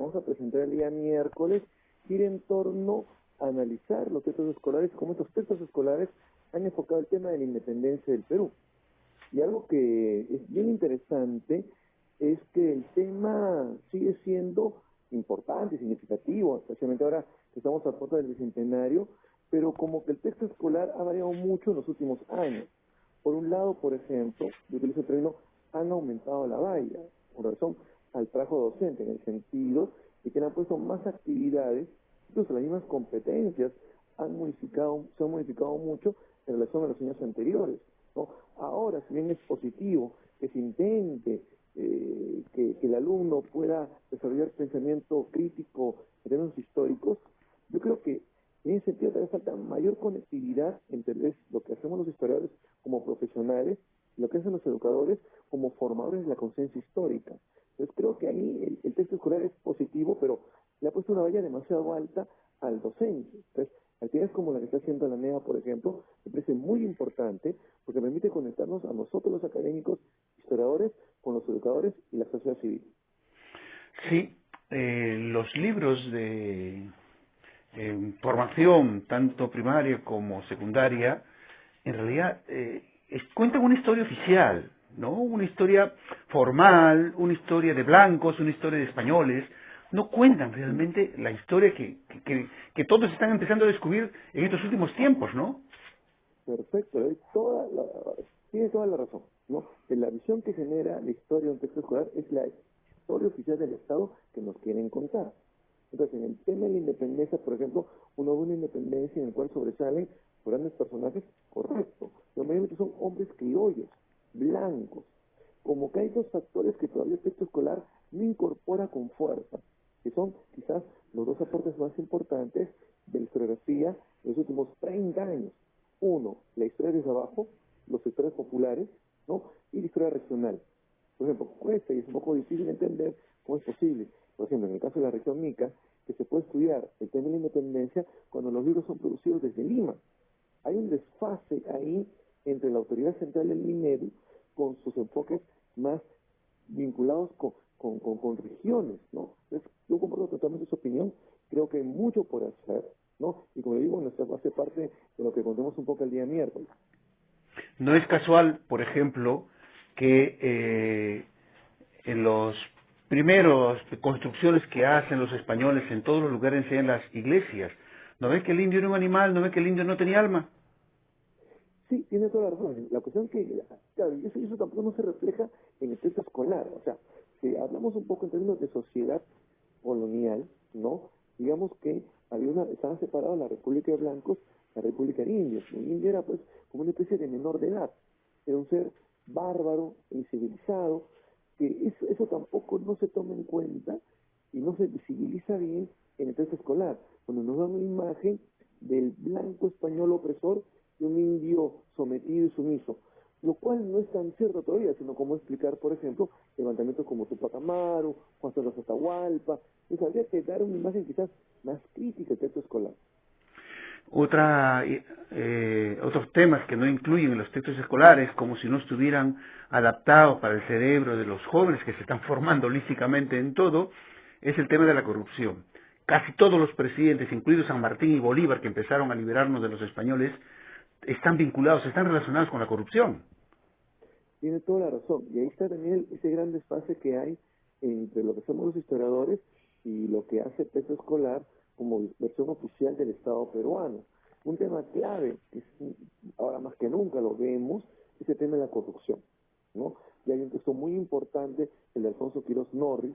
vamos a presentar el día miércoles gira en torno a analizar los textos escolares, cómo estos textos escolares han enfocado el tema de la independencia del Perú. Y algo que es bien interesante es que el tema sigue siendo importante y significativo, especialmente ahora que estamos a puerta del bicentenario, pero como que el texto escolar ha variado mucho en los últimos años. Por un lado, por ejemplo, yo utilizo el término, han aumentado la valla, con razón al trabajo docente, en el sentido de que han puesto más actividades, incluso las mismas competencias se han modificado mucho en relación a los años anteriores, ¿no? Ahora, si bien es positivo que se intente que el alumno pueda desarrollar pensamiento crítico en términos históricos, yo creo que en ese sentido todavía falta mayor conectividad entre lo que hacemos los historiadores como profesionales y lo que hacen los educadores como formadores de la conciencia histórica. Entonces creo que ahí el texto escolar es positivo, pero le ha puesto una valla demasiado alta al docente. Entonces, actividades como la que está haciendo la NEA, por ejemplo, me parece muy importante porque permite conectarnos a nosotros los académicos, historiadores, con los educadores y la sociedad civil. Sí, los libros de formación, tanto primaria como secundaria, en realidad cuentan una historia oficial, ¿no? Una historia formal, una historia de blancos, una historia de españoles. No cuentan realmente la historia que todos están empezando a descubrir en estos últimos tiempos, ¿no? Perfecto, tiene toda la razón, ¿no? Que la visión que genera la historia de un texto escolar es la historia oficial del Estado que nos quieren contar. Entonces, en el tema de la independencia, por ejemplo, uno ve una independencia en la cual sobresalen grandes personajes, correcto, pero mayormente son hombres criollos, blancos. Como que hay dos factores que todavía el texto escolar no incorpora con fuerza, que son quizás los dos aportes más importantes de la historiografía de los últimos 30 años. Uno, la historia desde abajo, los sectores populares, ¿no? Y la historia regional. Por ejemplo, cuesta y es un poco difícil entender cómo es posible. Por ejemplo, en el caso de la región Mica, que se puede estudiar el tema de la independencia cuando los libros son producidos desde Lima. Hay un desfase ahí entre la autoridad central del Minedu con sus enfoques más vinculados con regiones, ¿no? Entonces, yo comparto totalmente su opinión, creo que hay mucho por hacer, ¿no? Y como le digo, hace parte de lo que contemos un poco el día miércoles. No es casual, por ejemplo, que en los primeros construcciones que hacen los españoles en todos los lugares en las iglesias, ¿no ves que el indio era un animal? ¿No ves que el indio no tenía alma? Sí, tiene toda la razón. La cuestión es que, claro, eso tampoco no se refleja en el texto escolar. O sea, si hablamos un poco en términos de sociedad colonial, ¿no? Digamos que estaban separadas la República de Blancos, la República de Indios. El indio era, pues, como una especie de menor de edad. Era un ser bárbaro, incivilizado, que eso tampoco no se toma en cuenta y no se visibiliza bien en el texto escolar. Cuando nos dan una imagen del blanco español opresor de un indio sometido y sumiso, lo cual no es tan cierto todavía, sino como explicar, por ejemplo, levantamientos como Tupac Amaru, Juan Carlos Atahualpa. Entonces habría que dar una imagen quizás más crítica del texto escolar. Otros temas que no incluyen en los textos escolares, como si no estuvieran adaptados para el cerebro de los jóvenes que se están formando holísticamente en todo, es el tema de la corrupción. Casi todos los presidentes, incluidos San Martín y Bolívar, que empezaron a liberarnos de los españoles, están vinculados, están relacionados con la corrupción. Tiene toda la razón. Y ahí está también ese gran desfase que hay entre lo que somos los historiadores y lo que hace el texto escolar como versión oficial del Estado peruano. Un tema clave, que ahora más que nunca lo vemos, es el tema de la corrupción, ¿no? Y hay un texto muy importante, el de Alfonso Quirós Norris,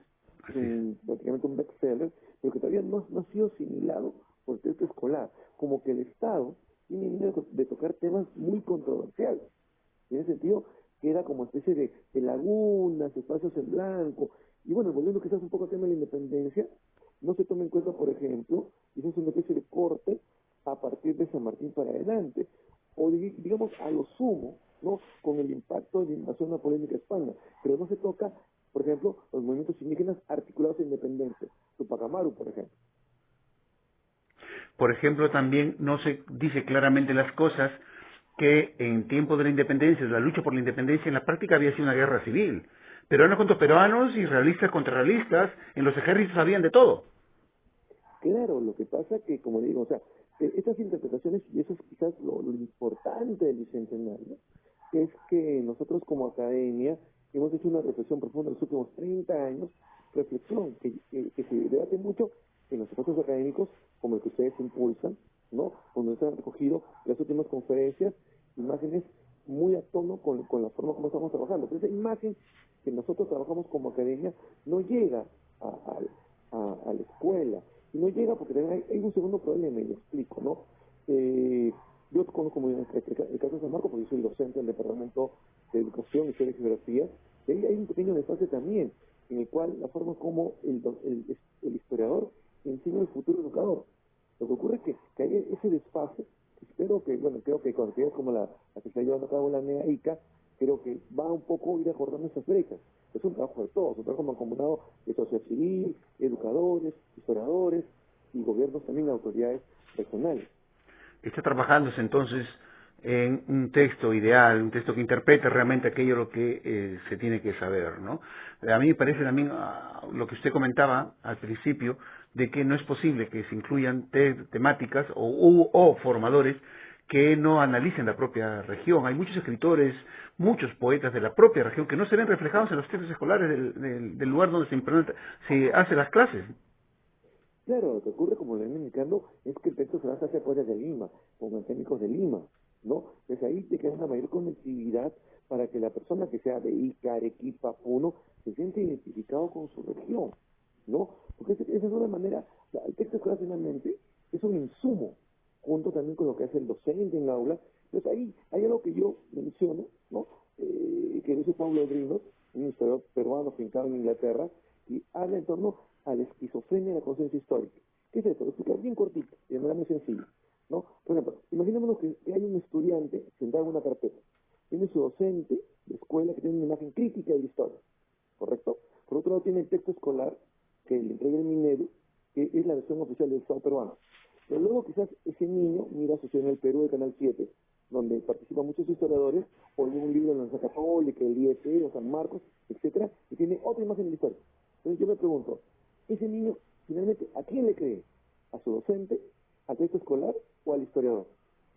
prácticamente un bestseller, pero que todavía no ha sido asimilado por el texto escolar. Como que el Estado tiene miedo de tocar temas muy controversiales. En ese sentido, queda como especie de lagunas, espacios en blanco. Y bueno, volviendo quizás un poco al tema de la independencia, no se toma en cuenta, por ejemplo, quizás una especie de corte a partir de San Martín para adelante, o digamos a lo sumo, ¿no? Con el impacto de la invasión napoleónica a España, pero no se toca, por ejemplo, los movimientos indígenas articulados en independencia, Tupac Amaru, por ejemplo. Por ejemplo, también no se dice claramente las cosas que en tiempo de la independencia, de la lucha por la independencia, en la práctica había sido una guerra civil. Peruanos contra peruanos y realistas contra realistas, en los ejércitos habían de todo. Claro, lo que pasa que, como digo, o sea, estas interpretaciones, y eso es quizás lo importante del Bicentenario, es que nosotros como academia hemos hecho una reflexión profunda en los últimos 30 años, reflexión que se debate mucho en los espacios académicos, como el que ustedes impulsan, ¿no? Donde se han recogido las últimas conferencias, imágenes muy a tono con la forma como estamos trabajando. Pero esa imagen que nosotros trabajamos como academia no llega a la escuela, y no llega porque también hay un segundo problema, y lo explico, ¿no? Yo conozco muy bien el caso de San Marcos porque yo soy docente del Departamento de Educación, Historia y Geografía, y ahí hay un pequeño desfase también, en el cual la forma como el historiador enseña al futuro educador. Lo que ocurre es que hay ese desfase, espero que, bueno, creo que con actividades como la que está llevando a cabo la NEA-ICA, creo que va un poco a ir acordando esas brechas. Es un trabajo de todos, un trabajo mancomunado de sociedad civil, educadores, historiadores y gobiernos también, autoridades regionales. Está trabajándose entonces en un texto ideal, un texto que interprete realmente aquello lo que se tiene que saber, ¿no? A mí me parece también lo que usted comentaba al principio, de que no es posible que se incluyan temáticas o formadores que no analicen la propia región. Hay muchos escritores, muchos poetas de la propia región que no se ven reflejados en los textos escolares del lugar donde se hace las clases. Claro, lo que ocurre, como le ven indicando, es que el texto se hace afuera de Lima, con académicos de Lima, ¿no? Entonces ahí te queda una mayor conectividad para que la persona que sea de Ica, Arequipa, Puno, se siente identificado con su región, ¿no? Porque esa es una manera, el texto escolar finalmente es un insumo, junto también con lo que hace el docente en la aula. Entonces ahí hay algo que yo menciono, ¿no? Que dice Pablo Drinos, un historiador peruano fincado en Inglaterra, y habla en torno a la esquizofrenia de la conciencia histórica. ¿Qué es esto? Lo explico bien cortito, de manera muy sencilla, ¿no? Por ejemplo, imaginémonos que hay un estudiante sentado en una carpeta, tiene su docente de escuela que tiene una imagen crítica de la historia, ¿correcto? Por otro lado tiene el texto escolar que le entrega el Minedu, que es la versión oficial del Estado peruano. Pero luego quizás ese niño mira Sucedió en el Perú de Canal 7, donde participan muchos historiadores, o lee un libro de la Universidad Católica, el IET, o San Marcos, etcétera, y tiene otra imagen de la historia. Entonces yo me pregunto, ese niño finalmente ¿a quién le cree? ¿A su docente, al texto escolar o al historiador?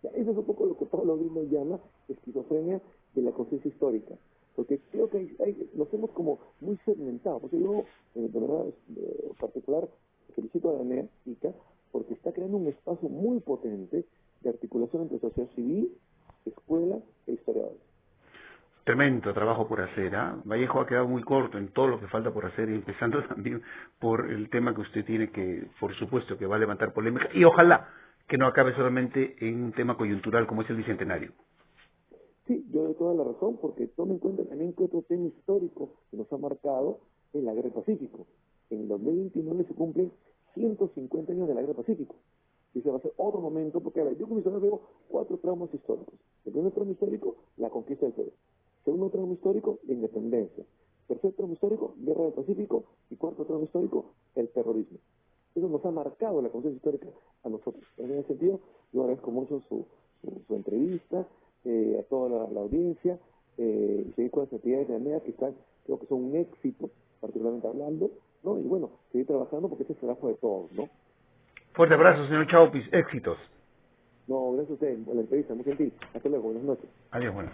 Ya, eso es un poco lo que Pablo Grino llama esquizofrenia de la conciencia histórica, porque creo que nos hemos como muy segmentado. Por eso yo, de verdad, en particular, felicito a la NEA, ICA, porque está creando un espacio muy potente de articulación entre sociedad civil, escuela e historiadores. Tremendo trabajo por hacer, ¿ah? Vallejo ha quedado muy corto en todo lo que falta por hacer, y empezando también por el tema que usted tiene que, por supuesto, que va a levantar polémica, y ojalá que no acabe solamente en un tema coyuntural como es el Bicentenario. Sí, yo doy toda la razón, porque tome en cuenta también que otro tema histórico que nos ha marcado es la Guerra del Pacífico. En el 2029 se cumplen 150 años de la Guerra del Pacífico. Y se va a hacer otro momento, porque a ver, yo como historiador veo 4 traumas históricos. El primer trauma histórico, la conquista del Perú. Segundo trauma histórico, la independencia. Tercer trauma histórico, Guerra del Pacífico. Y cuarto trauma histórico, el terrorismo. Eso nos ha marcado la conciencia histórica a nosotros. En ese sentido, yo agradezco mucho su entrevista, a toda la audiencia, y seguir con las actividades de ANEA que están, creo que son un éxito, particularmente hablando, ¿no? Y bueno, seguir trabajando porque ese es el trabajo de todos, ¿no? Fuerte abrazo, señor Chaupis, éxitos. No, gracias a usted por la entrevista, muy gentil. Hasta luego, buenas noches. Adiós, bueno.